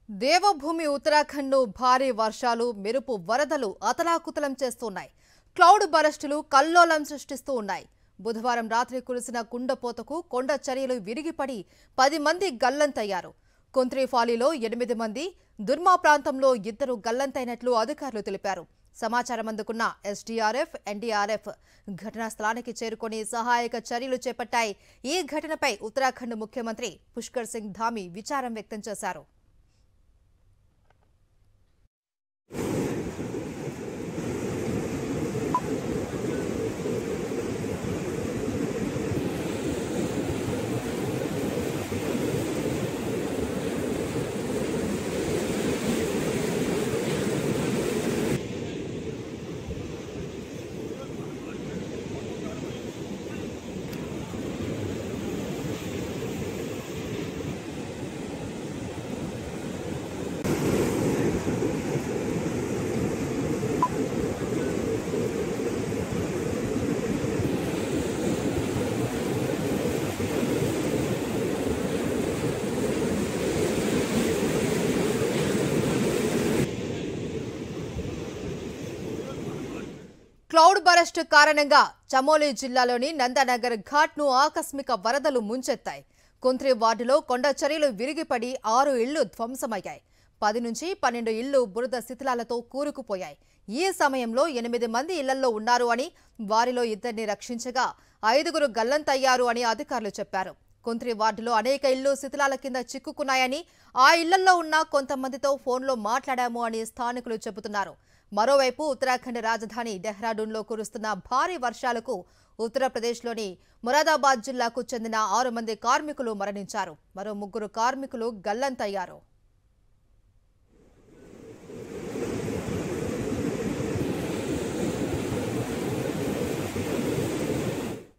దేవభూమి ఉత్తరాఖండ్ను భారీ వర్షాలు మెరుపు వరదలు అతలాకుతలం చేస్తున్నాయి. క్లౌడ్ బరస్టులు కల్లోలం సృష్టిస్తూ ఉన్నాయి. బుధవారం రాత్రి కురిసిన కుండపోతకు కొండ చర్యలు విరిగిపడి 10 మంది గల్లంతయ్యారు. కొంత్రిఫాలిలో 8 మంది, దుర్మా ప్రాంతంలో 2 గల్లంతైనట్లు అధికారులు తెలిపారు. సమాచారం అందుకున్న ఎస్డీఆర్ఎఫ్, ఎన్డీఆర్ఎఫ్ ఘటనా స్థలానికి చేరుకొని సహాయక చర్యలు చేపట్టాయి. ఈ ఘటనపై ఉత్తరాఖండ్ ముఖ్యమంత్రి పుష్కర్ సింగ్ ధామీ విచారం వ్యక్తం చేశారు. క్లౌడ్ బరస్ట్ కారణంగా చమోలి జిల్లాలోని నందనగర్ ఘాట్ను ఆకస్మిక వరదలు ముంచెత్తాయి. కుంత్రి వార్డులో కొండ చర్యలు విరిగిపడి 6 ఇళ్లు ధ్వంసమయ్యాయి. 10 నుంచి 12 ఇళ్లు బురద శిథిలాలతో కూరుకుపోయాయి. ఈ సమయంలో 8 మంది ఇళ్లలో ఉన్నారు అని, వారిలో 2ని రక్షించగా 5గురు గల్లంతయ్యారు అని అధికారులు చెప్పారు. కుంత్రి వార్డులో అనేక ఇళ్లు శిథిలాల కింద చిక్కుకున్నాయని, ఆ ఇళ్లలో ఉన్న కొంతమందితో ఫోన్లో మాట్లాడాము అని స్థానికులు చెబుతున్నారు. మరోవైపు ఉత్తరాఖండ్ రాజధాని డెహ్రాడూన్లో కురుస్తున్న భారీ వర్షాలకు ఉత్తరప్రదేశ్లోని మొరాదాబాద్ జిల్లాకు చెందిన 6 మంది కార్మికులు మరణించారు. మరో 3 కార్మికులు గల్లంతయ్యారు.